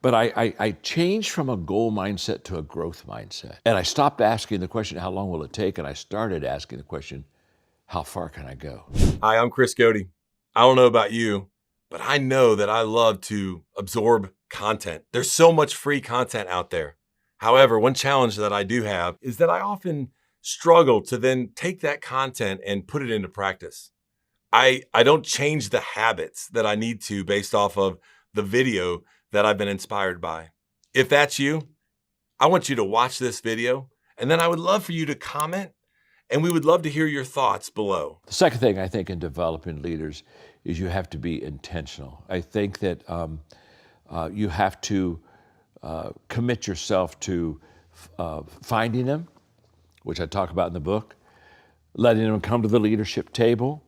But I changed from a goal mindset to a growth mindset. And I stopped asking the question, how long will it take? And I started asking the question, how far can I go? Hi, I'm Chris Cody. I don't know about you, but I know that I love to absorb content. There's so much free content out there. However, one challenge that I do have is that I often struggle to then take that content and put it into practice. I don't change the habits that I need to based off of the video that I've been inspired by. If that's you, I want you to watch this video, and then I would love for you to comment, and we would love to hear your thoughts below. The second thing I think in developing leaders is you have to be intentional. I think that you have to commit yourself to finding them, which I talk about in the book, letting them come to the leadership table,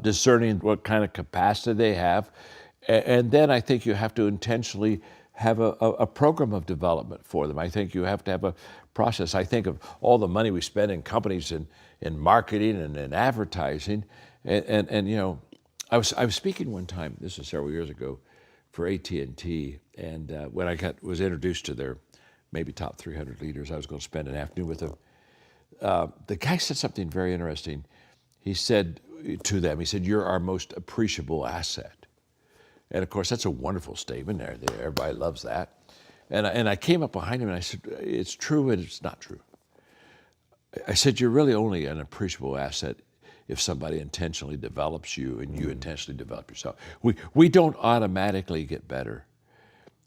discerning what kind of capacity they have, and then I think you have to intentionally have a program of development for them. I think you have to have a process. I think of all the money we spend in companies in marketing and in advertising, and you know, I was speaking one time, this was several years ago, for AT&T, and when I was introduced to their maybe top 300 leaders, I was going to spend an afternoon with them. The guy said something very interesting. He said to them, he said, "You're our most appreciable asset." And of course, that's a wonderful statement there. Everybody loves that. And I came up behind him and I said, "It's true and it's not true." I said, "You're really only an appreciable asset if somebody intentionally develops you and you intentionally develop yourself. We don't automatically get better."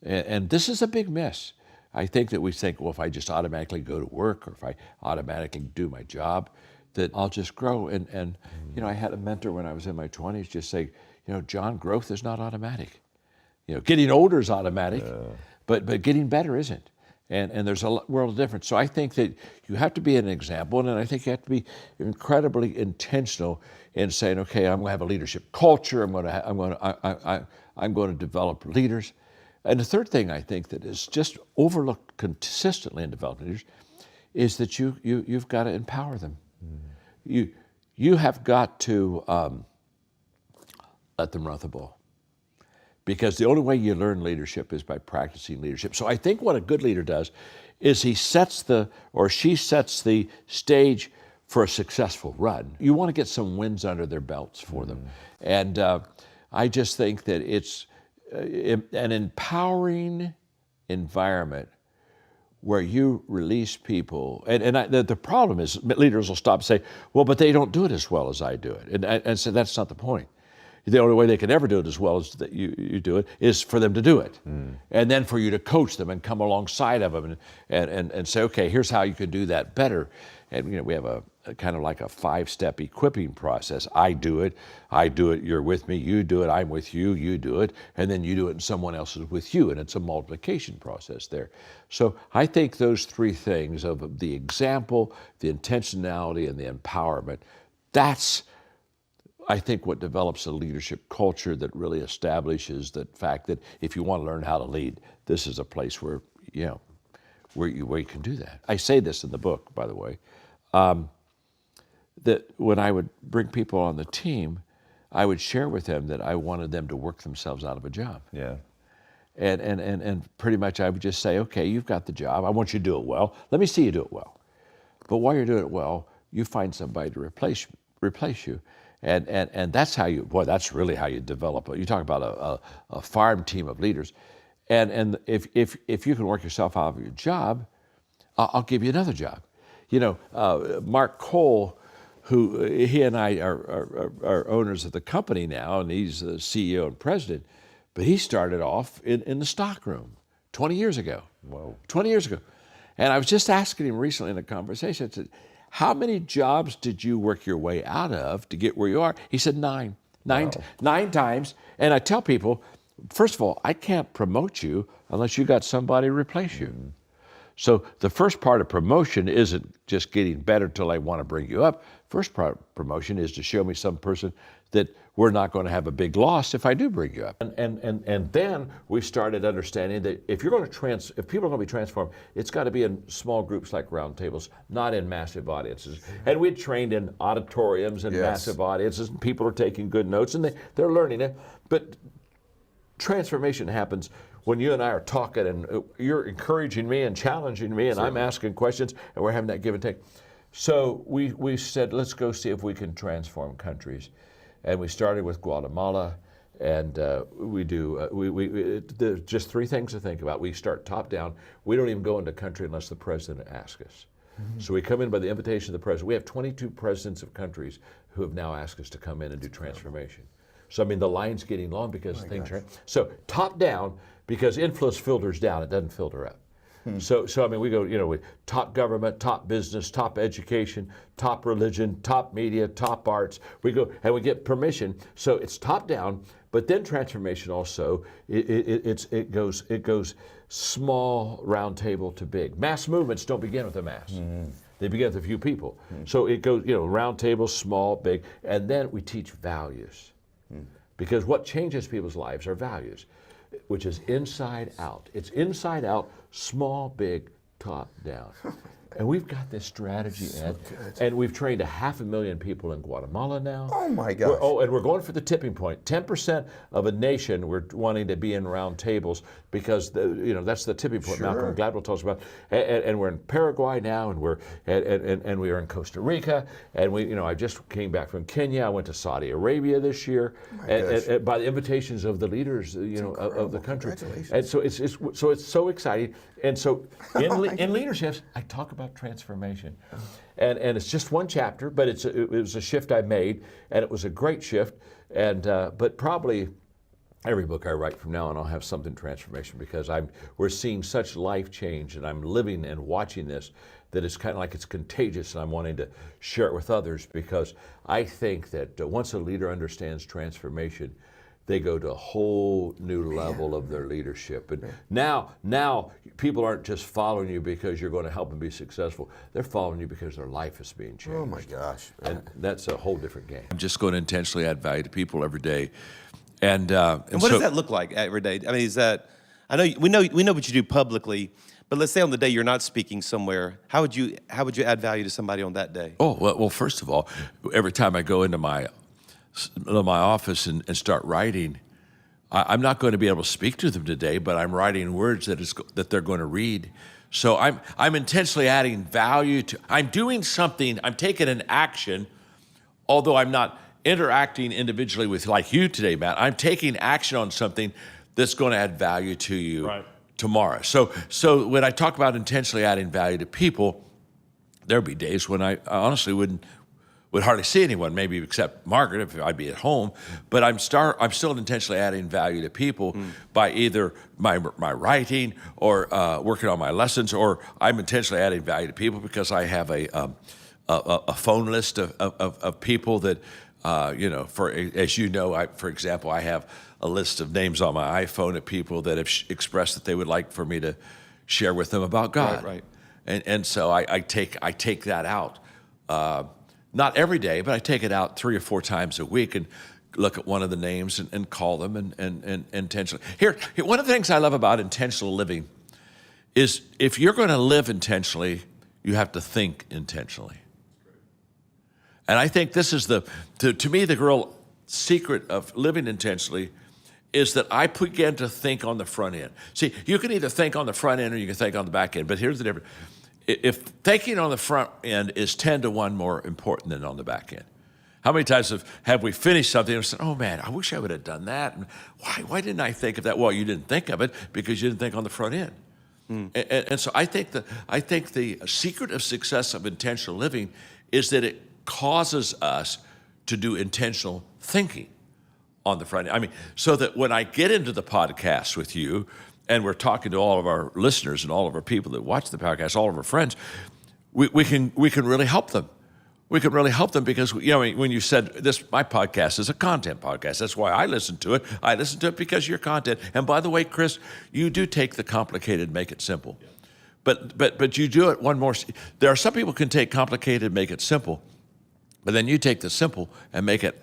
And this is a big miss. I think that we think, well, if I just automatically go to work or if I automatically do my job, that I'll just grow. And you know, I had a mentor when I was in my 20s just say, you know, "John, growth is not automatic. You know, getting older is automatic, but getting better isn't. And there's a world of difference." So I think that you have to be an example, and I think you have to be incredibly intentional in saying, okay, I'm going to have a leadership culture. I'm going to develop leaders. And the third thing I think that is just overlooked consistently in developing leaders is that you've got to empower them. You have got to let them run the ball. Because the only way you learn leadership is by practicing leadership. So I think what a good leader does is she sets the stage for a successful run. You want to get some wins under their belts for them. And I just think that it's an empowering environment where you release people. The problem is leaders will stop and say, well, but they don't do it as well as I do it. And so that's not the point. The only way they can ever do it as well as that you do it is for them to do it. And then for you to coach them and come alongside of them and say, okay, here's how you can do that better. And you know, we have a kind of like a 5-step equipping process. I do it, you're with me, you do it, I'm with you, you do it, and then you do it and someone else is with you, and it's a multiplication process there. So I think those three things of the example, the intentionality, and the empowerment, that's I think what develops a leadership culture that really establishes the fact that if you want to learn how to lead, this is a place where you can do that. I say this in the book, by the way, that when I would bring people on the team, I would share with them that I wanted them to work themselves out of a job. Yeah. And pretty much I would just say, okay, you've got the job. I want you to do it well. Let me see you do it well. But while you're doing it well, you find somebody to replace you. And that's how that's really how you develop. You talk about a farm team of leaders. And if you can work yourself out of your job, I'll give you another job. You know, Mark Cole, he and I are owners of the company now, and he's the CEO and president, but he started off in the stockroom 20 years ago. Whoa. 20 years ago. And I was just asking him recently in a conversation, I said, how many jobs did you work your way out of to get where you are? He said 9. Wow. 9 times. And I tell people, first of all, I can't promote you unless you got somebody to replace you. So the first part of promotion isn't just getting better till I want to bring you up. First part of promotion is to show me some person that we're not going to have a big loss if I do bring you up. And then we started understanding that if people are going to be transformed, it's got to be in small groups like round tables, not in massive audiences. And we trained in auditoriums and massive audiences, and people are taking good notes and they're learning it. But transformation happens when you and I are talking and you're encouraging me and challenging me and I'm asking questions and we're having that give and take. So we said, let's go see if we can transform countries. And we started with Guatemala. And there's just three things to think about. We start top down. We don't even go into country unless the president asks us. So we come in by the invitation of the president. We have 22 presidents of countries who have now asked us to come in and do transformation. So I mean, the line's getting long because things are. So top down, because influence filters down. It doesn't filter up. So I mean, we go, with top government, top business, top education, top religion, top media, top arts. We go and we get permission. So it's top down, but then transformation also. It goes small round table to big. Mass movements don't begin with a mass. They begin with a few people. So it goes, round table, small, big, and then we teach values, because what changes people's lives are values, which is inside out. It's inside out, small, big, top down. And we've got this strategy, Ed, and we've trained 500,000 people in Guatemala now. Oh my gosh. And we're going for the tipping point. 10% of a nation we're wanting to be in round tables, because that's the tipping point. Malcolm Gladwell talks about. And we're in Paraguay now, and we are in Costa Rica, and I just came back from Kenya. I went to Saudi Arabia this year, and by the invitations of the leaders, of the country. And so it's so exciting. And so in leaderships, I talk about transformation, and it's just one chapter, but it was a shift I made, and it was a great shift. And but probably every book I write from now on, I'll have something transformation, because we're seeing such life change, and I'm living and watching this, that it's kind of like it's contagious, and I'm wanting to share it with others, because I think that once a leader understands transformation, they go to a whole new level of their leadership. And now people aren't just following you because you're going to help them be successful. They're following you because their life is being changed. Oh my gosh. And that's a whole different game. I'm just going to intentionally add value to people every day. And what does that look like every day? I mean, is that, we know what you do publicly, but let's say on the day you're not speaking somewhere, how would you add value to somebody on that day? Oh, well, first of all, every time I go into my office and start writing, I'm not going to be able to speak to them today, but I'm writing words that they're going to read. So I'm intentionally adding value to. I'm doing something. I'm taking an action, although I'm not interacting individually with like you today, Matt. I'm taking action on something that's going to add value to you tomorrow. So when I talk about intentionally adding value to people, there'll be days when I honestly would hardly see anyone, maybe except Margaret if I'd be at home. But I'm still intentionally adding value to people by either my writing or working on my lessons, or I'm intentionally adding value to people because I have a phone list of people that for example, I have a list of names on my iPhone of people that have expressed that they would like for me to share with them about God. Right. And so I take that out. Not every day, but I take it out 3 or 4 times a week and look at one of the names and call them and intentionally. Here, one of the things I love about intentional living is if you're going to live intentionally, you have to think intentionally. And I think this is to me, the real secret of living intentionally is that I begin to think on the front end. See, you can either think on the front end or you can think on the back end, but here's the difference. If thinking on the front end is 10 to 1 more important than on the back end. How many times have we finished something and said, oh man, I wish I would have done that. And why didn't I think of that? Well, you didn't think of it because you didn't think on the front end. And so I think the secret of success of intentional living is that it causes us to do intentional thinking on the front end. I mean, so that when I get into the podcast with you, and we're talking to all of our listeners and all of our people that watch the podcast, all of our friends, we can really help them. We can really help them because, when you said my podcast is a content podcast. That's why I listen to it. I listen to it because of your content. And by the way, Chris, you do take the complicated, make it simple. But you do it one more. There are some people who can take complicated, make it simple, but then you take the simple and make it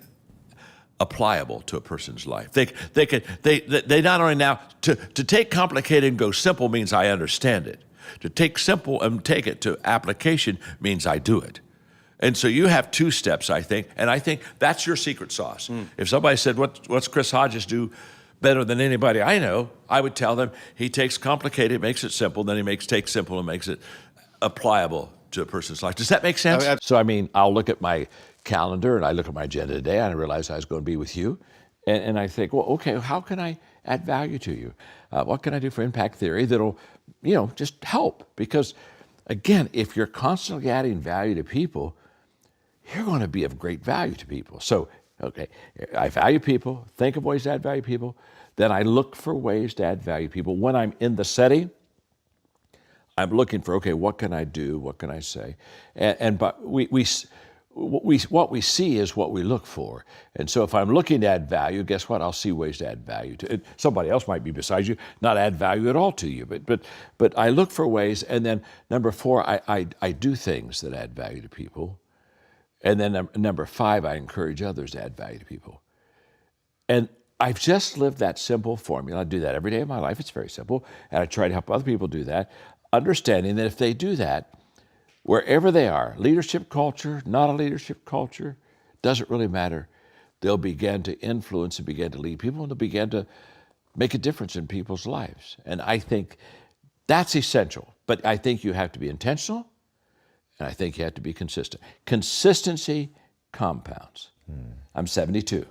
applicable to a person's life. They not only now to take complicated and go simple means I understand it. To take simple and take it to application means I do it. And so you have 2 steps, I think, and I think that's your secret sauce. If somebody said, "What's Chris Hodges do better than anybody I know, I would tell them he takes complicated, makes it simple, then he takes simple and makes it applicable to a person's life. Does that make sense? So, I mean, I'll look at my calendar and I look at my agenda today and I realize I was going to be with you. And I think, well, okay, how can I add value to you? What can I do for impact theory that'll, just help? Because, again, if you're constantly adding value to people, you're going to be of great value to people. So, okay, I value people, think of ways to add value to people. Then I look for ways to add value to people. When I'm in the setting, I'm looking for, okay, what can I do? What can I say? But what we see is what we look for. And so if I'm looking to add value, guess what? I'll see ways to add value to it. Somebody else might be beside you, not add value at all to you. But I look for ways. And then number 4, I do things that add value to people. And then number 5, I encourage others to add value to people. And I've just lived that simple formula. I do that every day of my life. It's very simple. And I try to help other people do that, understanding that if they do that, wherever they are, leadership culture, not a leadership culture, doesn't really matter. They'll begin to influence and begin to lead people, and they'll begin to make a difference in people's lives. And I think that's essential. But I think you have to be intentional, and I think you have to be consistent. Consistency compounds. I'm 72,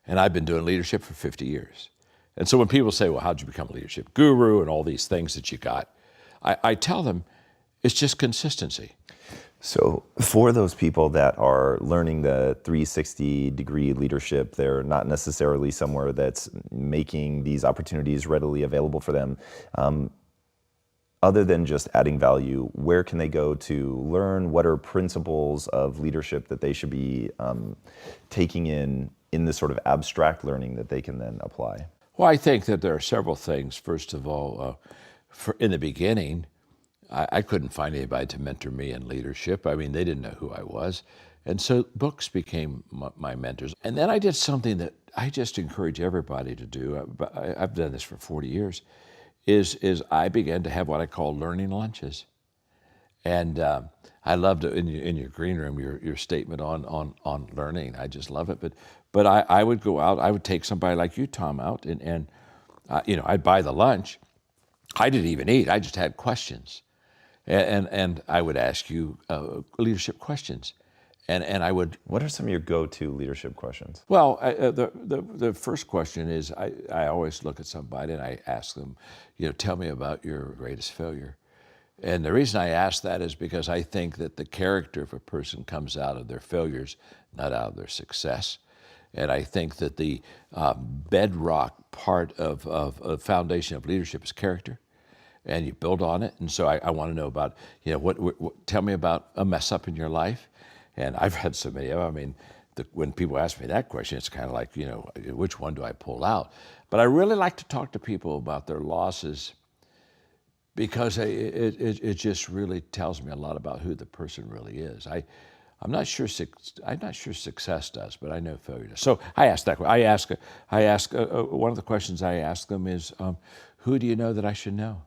and I've been doing leadership for 50 years. And so when people say, well, how'd you become a leadership guru and all these things that you got, I tell them it's just consistency. So for those people that are learning the 360-degree leadership, they're not necessarily somewhere that's making these opportunities readily available for them. Other than just adding value, where can they go to learn? What are principles of leadership that they should be taking in this sort of abstract learning that they can then apply? Well, I think that there are several things. First of all, in the beginning, I couldn't find anybody to mentor me in leadership. I mean, they didn't know who I was. And so books became my mentors. And then I did something that I just encourage everybody to do. I've done this for 40 years, is I began to have what I call learning lunches. And I loved it in your green room, your statement on learning. I just love it. But I would go out, I would take somebody like you, Tom, out, and I'd buy the lunch. I didn't even eat, I just had questions. And I would ask you leadership questions. And I would... What are some of your go-to leadership questions? Well, the first question is, I always look at somebody and I ask them, tell me about your greatest failure. And the reason I ask that is because I think that the character of a person comes out of their failures, not out of their success. And I think that the bedrock part of foundation of leadership is character. And you build on it. And so I want to know about, tell me about a mess up in your life. And I've had so many of them. I mean, when people ask me that question, it's kind of like, which one do I pull out? But I really like to talk to people about their losses because it just really tells me a lot about who the person really is. I'm not sure success does, but I know failure does. So I ask that. I ask one of the questions I ask them is, who do you know that I should know?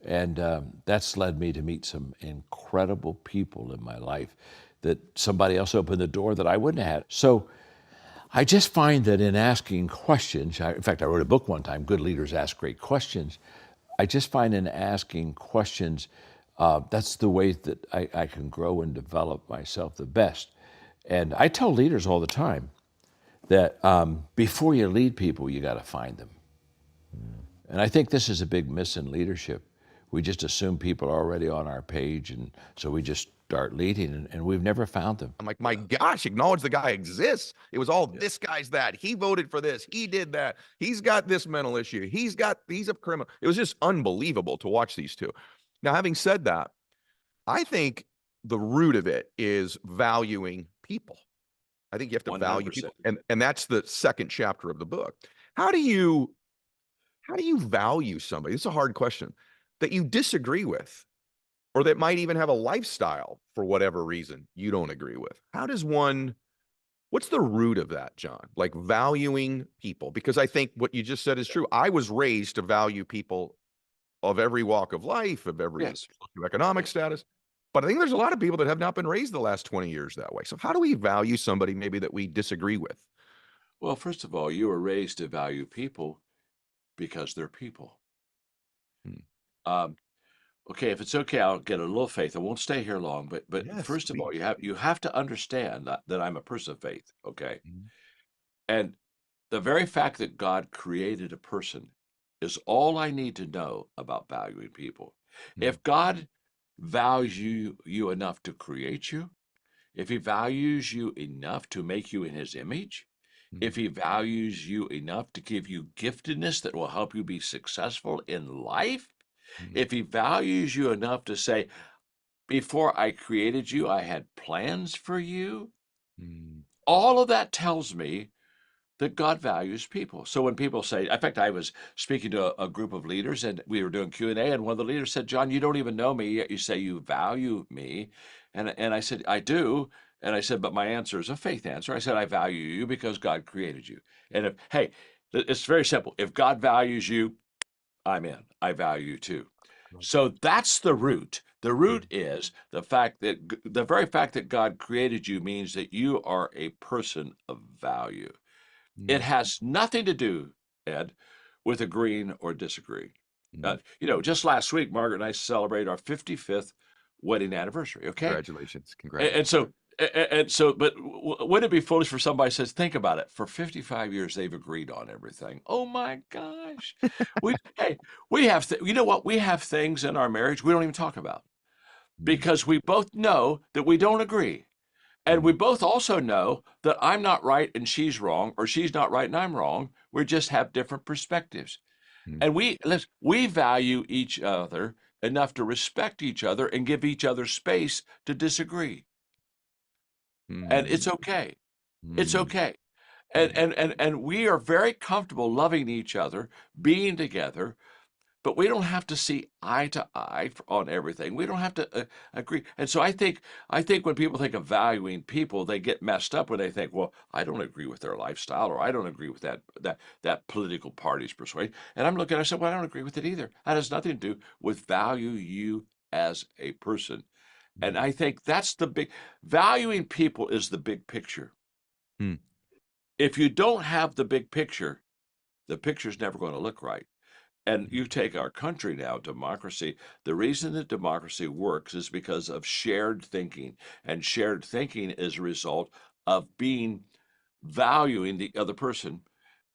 And that's led me to meet some incredible people in my life that somebody else opened the door that I wouldn't have had. So I just find that in asking questions, in fact, I wrote a book one time, Good Leaders Ask Great Questions. I just find in asking questions, that's the way that I can grow and develop myself the best. And I tell leaders all the time that before you lead people, you got to find them. And I think this is a big miss in leadership. We just assume people are already on our page, and so we just start leading, and we've never found them. I'm like, my gosh, acknowledge the guy exists. It was all this guy's that. He voted for this. He did that. He's got this mental issue. He's a criminal. It was just unbelievable to watch these two. Now, having said that, I think the root of it is valuing people. I think you have to 100%. Value people. And that's the second chapter of the book. How do you value somebody? It's a hard question that you disagree with, or that might even have a lifestyle for whatever reason you don't agree with. What's the root of that, John? Like valuing people? Because I think what you just said is true. I was raised to value people of every walk of life, of every economic status. But I think there's a lot of people that have not been raised the last 20 years that way. So how do we value somebody maybe that we disagree with? Well, first of all, you were raised to value people because they're people. Hmm. Um, okay, if it's okay, I'll get a little faith. I won't stay here long, but Yes, first of all, please. you have to understand that I'm a person of faith. Okay, Mhm. and the very fact that God created a person is all I need to know about valuing people. Hmm. If God values you enough to create you, if he values you enough to make you in his image, Hmm. if he values you enough to give you giftedness that will help you be successful in life, Hmm. if he values you enough to say, before I created you, I had plans for you, Hmm. all of that tells me that God values people. So when people say, in fact, I was speaking to a group of leaders and we were doing Q&A, and one of the leaders said, John, you don't even know me, yet you say you value me. And I said, I do. And I said, but my answer is a faith answer. I said, I value you because God created you. And if, hey, it's very simple. If God values you, I'm in. I value you too. Love So that's the root. The that. root is the fact that the very fact that God created you means that you are a person of value. It Hmm. has nothing to do, Ed, with agreeing or disagreeing. Hmm. Just last week, Margaret and I celebrated our 55th wedding anniversary. Okay, Congratulations. and Congratulations. so but wouldn't it be foolish for somebody who says, think about it, for 55 years they've agreed on everything. Oh my gosh, we have you know what, we have things in our marriage we don't even talk about Hmm. because we both know that we don't agree. And we Hmm. both also know that I'm not right and she's wrong, or she's not right and I'm wrong. We just have different perspectives. Hmm. And we value each other enough to respect each other and give each other space to disagree. And Hmm. it's okay. It's Hmm. okay. And Hmm. and and and we are very comfortable loving each other, being together, but we don't have to see eye to eye on everything. We don't have to agree. And so I think when people think of valuing people, they get messed up when they think, well, I don't agree with their lifestyle, or I don't agree with that political party's persuasion. And I'm looking, I said, well, I don't agree with it either. That has nothing to do with value you as a person. And I think that's the big valuing people is the big picture. Hmm. If you don't have the big picture, the picture's never going to look right. And Hmm. you take our country now, democracy. The reason that democracy works is because of shared thinking. And shared thinking is a result of valuing the other person.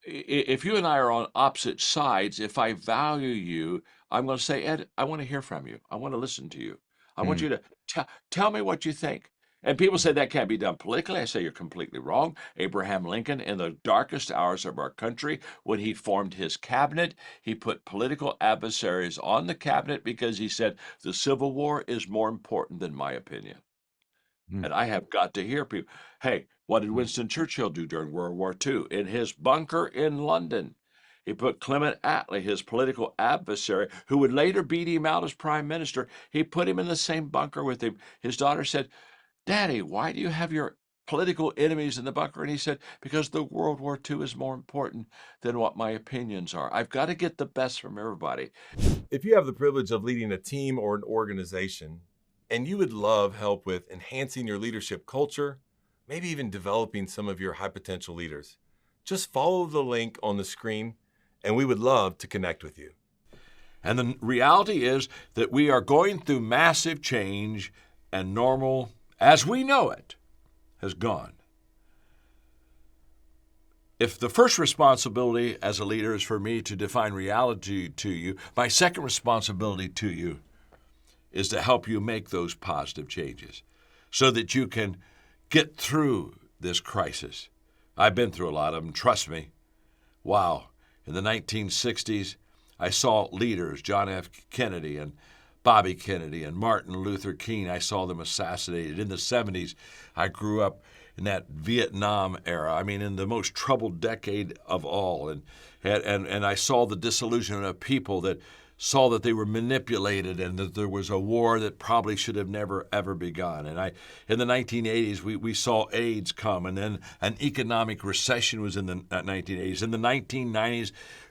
If you and I are on opposite sides, if I value you, I'm going to say, Ed, I want to hear from you. I want to listen to you. I want Hmm. you to tell me what you think. And people say that can't be done politically. I say you're completely wrong. Abraham Lincoln, in the darkest hours of our country, when he formed his cabinet, he put political adversaries on the cabinet because he said the Civil War is more important than my opinion. Hmm. And I have got to hear people. Hey, what did Hmm. Winston Churchill do during World War II? In his bunker in London, he put Clement Attlee, his political adversary, who would later beat him out as prime minister, he put him in the same bunker with him. His daughter said, Daddy, why do you have your political enemies in the bunker? And he said, because the World War II is more important than what my opinions are. I've got to get the best from everybody. If you have the privilege of leading a team or an organization, and you would love help with enhancing your leadership culture, maybe even developing some of your high potential leaders, just follow the link on the screen, and we would love to connect with you. And the reality is that we are going through massive change, and normal, as we know it, has gone. If the first responsibility as a leader is for me to define reality to you, my second responsibility to you is to help you make those positive changes so that you can get through this crisis. I've been through a lot of them, trust me. Wow. In the 1960s, I saw leaders, John F. Kennedy and Bobby Kennedy and Martin Luther King, I saw them assassinated. In the 70s, I grew up in that Vietnam era. I mean, in the most troubled decade of all. And I saw the disillusionment of people that saw that they were manipulated and that there was a war that probably should have never, ever begun. And in the 1980s, we saw AIDS come, and then an economic recession was in the 1980s. In the 1990s,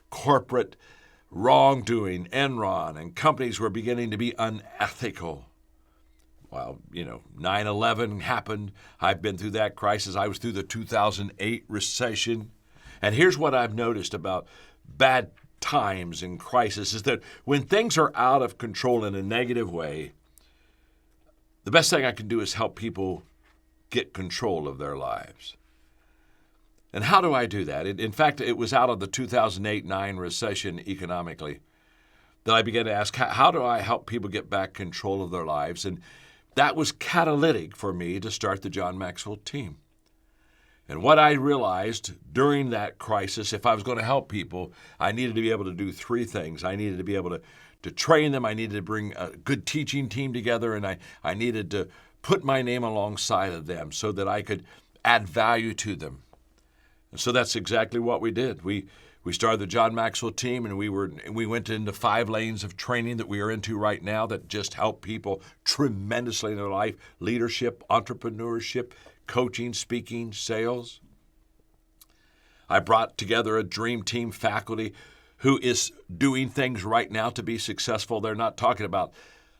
corporate wrongdoing, Enron, and companies were beginning to be unethical. Well, 9/11 happened. I've been through that crisis. I was through the 2008 recession. And here's what I've noticed about bad times and crisis is that when things are out of control in a negative way, the best thing I can do is help people get control of their lives. And how do I do that? In fact, it was out of the 2008-9 recession economically that I began to ask, how do I help people get back control of their lives? And that was catalytic for me to start the John Maxwell team. And what I realized during that crisis, if I was going to help people, I needed to be able to do three things. I needed to be able to train them. I needed to bring a good teaching team together, and I needed to put my name alongside of them so that I could add value to them. And so that's exactly what we did. We started the John Maxwell team, and we went into 5 lanes of training that we are into right now that just help people tremendously in their life: leadership, entrepreneurship, coaching, speaking, sales. I brought together a dream team faculty who is doing things right now to be successful. They're not talking about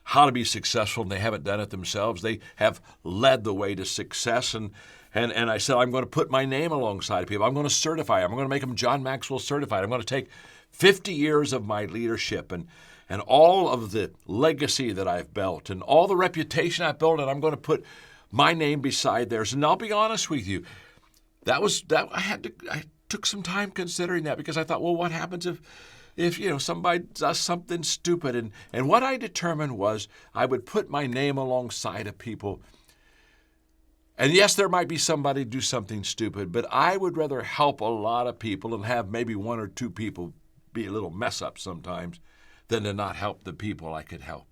how to be successful, and they haven't done it themselves. They have led the way to success. And I said, I'm going to put my name alongside people. I'm going to certify them. I'm going to make them John Maxwell certified. I'm going to take 50 years of my leadership and all of the legacy that I've built and all the reputation I've built, and I'm going to put my name beside theirs. And I'll be honest with you, I took some time considering that, because I thought, well, what happens if somebody does something stupid? And what I determined was I would put my name alongside of people. And yes, there might be somebody do something stupid, but I would rather help a lot of people and have maybe 1 or 2 people be a little mess up sometimes than to not help the people I could help.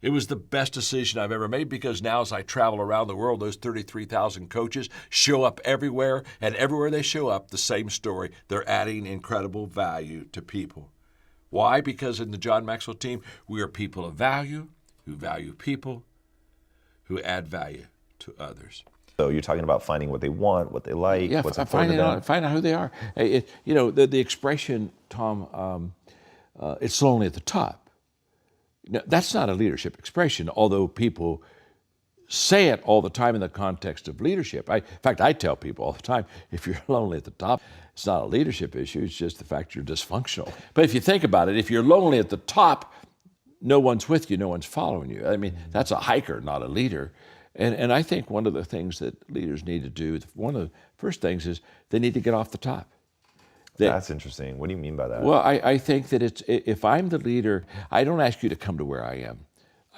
It was the best decision I've ever made, because now as I travel around the world, those 33,000 coaches show up everywhere, and everywhere they show up, the same story. They're adding incredible value to people. Why? Because in the John Maxwell team, we are people of value, who value people, who add value to others. So you're talking about finding what they want, what they like, Yeah, what's important to them. find out who they are. The expression, Tom, it's lonely at the top. Now, that's not a leadership expression, although people say it all the time in the context of leadership. In fact, I tell people all the time, if you're lonely at the top, it's not a leadership issue, it's just the fact you're dysfunctional. But if you think about it, if you're lonely at the top, no one's with you, no one's following you. I mean, that's a hiker, not a leader. And I think one of the things that leaders need to do, one of the first things is they need to get off the top. That's interesting. What do you mean by that? Well, I think that if I'm the leader, I don't ask you to come to where I am.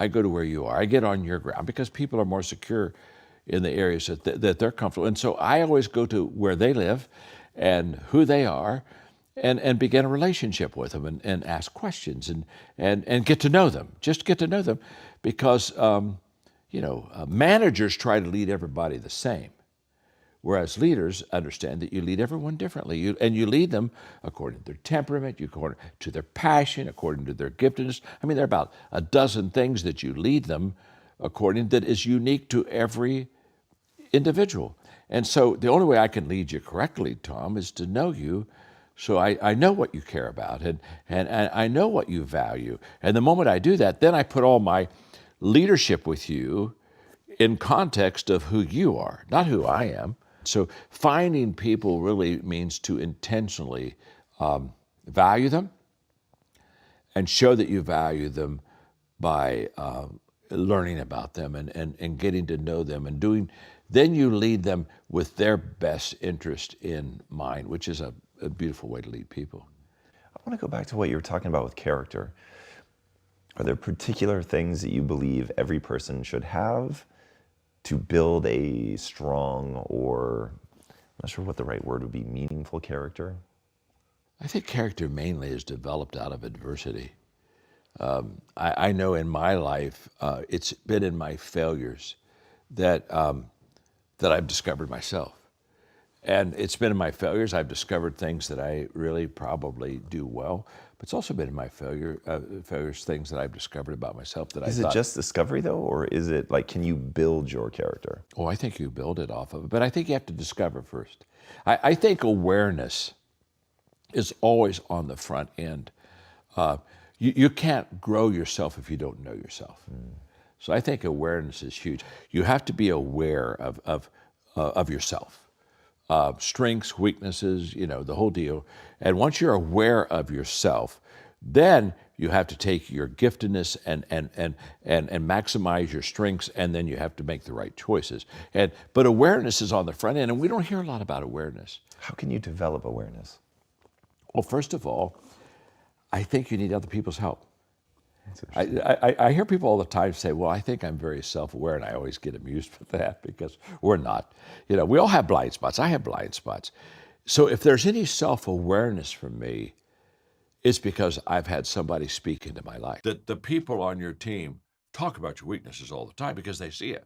I go to where you are. I get on your ground, because people are more secure in the areas that they're comfortable. And so I always go to where they live and who they are, and begin a relationship with them and ask questions and get to know them. Just get to know them, because managers try to lead everybody the same. Whereas leaders understand that you lead everyone differently. You lead them according to their temperament, according to their passion, according to their giftedness. I mean, there are about a dozen things that you lead them according that is unique to every individual. And so the only way I can lead you correctly, Tom, is to know you, so I know what you care about and I know what you value. And the moment I do that, then I put all my leadership with you in context of who you are, not who I am. So finding people really means to intentionally value them and show that you value them by learning about them and getting to know them and doing. Then you lead them with their best interest in mind, which is a beautiful way to lead people. I want to go back to what you were talking about with character. Are there particular things that you believe every person should have to build a strong, or I'm not sure what the right word would be, meaningful character? I think character mainly is developed out of adversity. I know in my life, it's been in my failures that I've discovered myself. And it's been in my failures I've discovered things that I really probably do well. But it's also been in my failures things that I've discovered about myself that Is it just discovery though, or is it like, can you build your character? Oh, I think you build it off of it, but I think you have to discover first. I think awareness is always on the front end. You can't grow yourself if you don't know yourself. So I think awareness is huge. You have to be aware of yourself. strengths, weaknesses, the whole deal. And once you're aware of yourself, then you have to take your giftedness and maximize your strengths, and then you have to make the right choices. But awareness is on the front end, and we don't hear a lot about awareness. How can you develop awareness? Well, first of all, I think you need other people's help. I hear people all the time say, well, I think I'm very self-aware, and I always get amused with that because we're not. We all have blind spots. I have blind spots. So if there's any self-awareness from me, it's because I've had somebody speak into my life. The people on your team talk about your weaknesses all the time because they see it.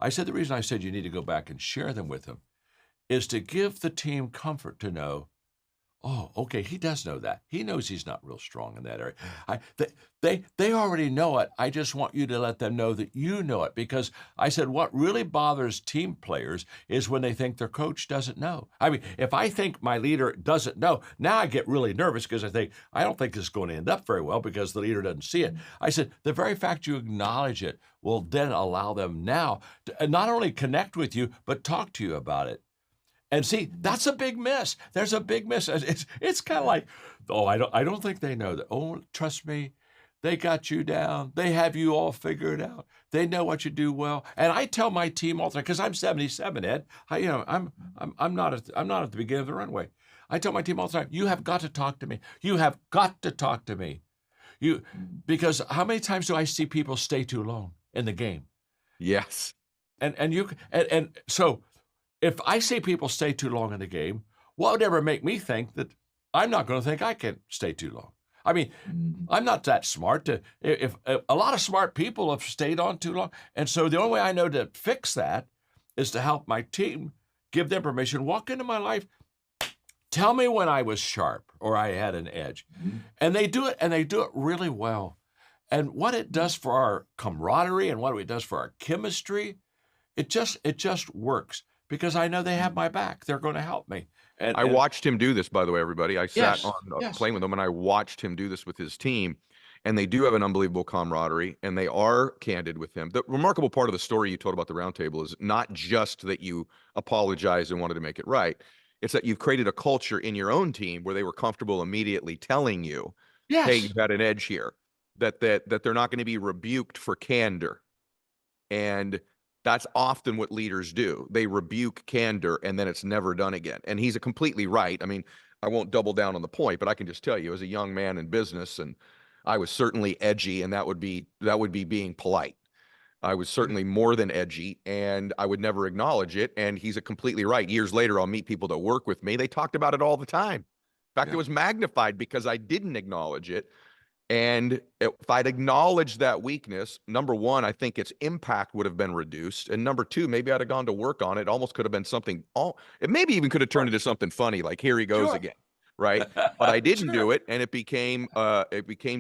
I said the reason I said you need to go back and share them with them is to give the team comfort to know, oh, okay, he does know that. He knows he's not real strong in that area. They already know it. I just want you to let them know that you know it, because I said what really bothers team players is when they think their coach doesn't know. I mean, if I think my leader doesn't know, now I get really nervous because I don't think this is going to end up very well because the leader doesn't see it. I said the very fact you acknowledge it will then allow them now to not only connect with you, but talk to you about it. And see, that's a big miss. There's a big miss. It's kind of like, oh, I don't think they know that. Oh, trust me, they got you down. They have you all figured out. They know what you do well. And I tell my team all the time, because I'm 77, Ed. I'm not at the beginning of the runway. I tell my team all the time, you have got to talk to me. You have got to talk to me. Because how many times do I see people stay too long in the game? Yes. And so if I see people stay too long in the game, what would ever make me think that I'm not going to think I can stay too long? I mean, I'm not that smart. If a lot of smart people have stayed on too long. And so the only way I know to fix that is to help my team, give them permission, walk into my life, tell me when I was sharp or I had an edge. And they do it, and they do it really well. And what it does for our camaraderie and what it does for our chemistry, it just works. Because I know they have my back. They're going to help me. I watched him do this, by the way, everybody. I sat on yes. playing with him, and I watched him do this with his team. And they do have an unbelievable camaraderie, and they are candid with him. The remarkable part of the story you told about the roundtable is not just that you apologized and wanted to make it right. It's that you've created a culture in your own team where they were comfortable immediately telling you, hey, you've got an edge here, that they're not going to be rebuked for candor. And that's often what leaders do. They rebuke candor, and then it's never done again. And he's completely right. I mean, I won't double down on the point, but I can just tell you, as a young man in business, and I was certainly edgy, and that would be being polite. I was certainly more than edgy, and I would never acknowledge it. And he's completely right. Years later, I'll meet people that work with me. They talked about it all the time. In fact, it was magnified because I didn't acknowledge it. And if I'd acknowledged that weakness, number one, I think its impact would have been reduced. And number two, maybe I'd have gone to work on it. Almost could have been something, it maybe even could have turned into something funny, like here he goes again, right? But I didn't do it, and it became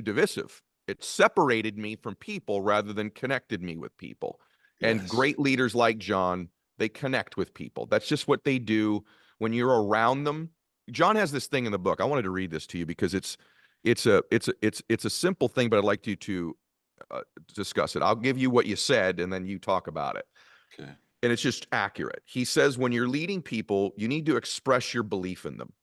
divisive. It separated me from people rather than connected me with people. And great leaders like John, they connect with people. That's just what they do when you're around them. John has this thing in the book. I wanted to read this to you because it's a simple thing, but I'd like you to discuss it. I'll give you what you said, and then you talk about it. Okay. And it's just accurate. He says, when you're leading people, you need to express your belief in them.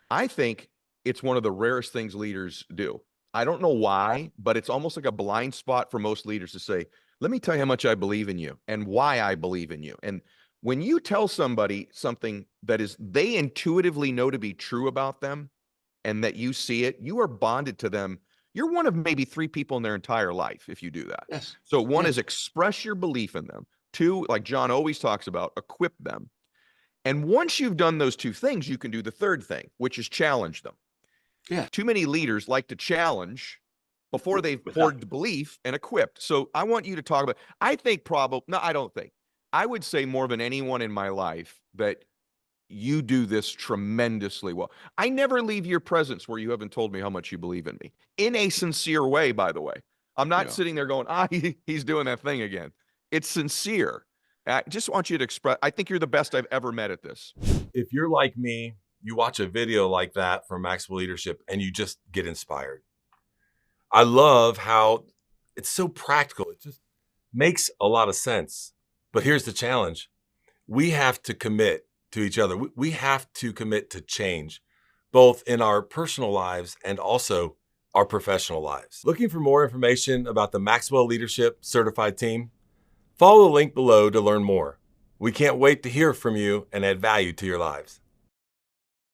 I think it's one of the rarest things leaders do. I don't know why, but it's almost like a blind spot for most leaders to say, let me tell you how much I believe in you and why I believe in you. And when you tell somebody something that is they intuitively know to be true about them, and that you see it, you are bonded to them. You're one of maybe 3 people in their entire life if you do that. Yes. So one is express your belief in them. 2, like John always talks about, equip them. And once you've done those 2 things, you can do the third thing, which is challenge them. Yeah. Too many leaders like to challenge before they've poured the belief and equipped. So I want you to talk about, I would say more than anyone in my life that you do this tremendously well. I never leave your presence where you haven't told me how much you believe in me, in a sincere way, by the way. I'm not sitting there going, he's doing that thing again. It's sincere. I just want you to express, I think you're the best I've ever met at this. If you're like me, you watch a video like that from Maxwell Leadership and you just get inspired. I love how it's so practical. It just makes a lot of sense. But here's the challenge. We have to commit to each other. We have to commit to change, both in our personal lives and also our professional lives. Looking for more information about the Maxwell Leadership Certified Team? Follow the link below to learn more. We can't wait to hear from you and add value to your lives.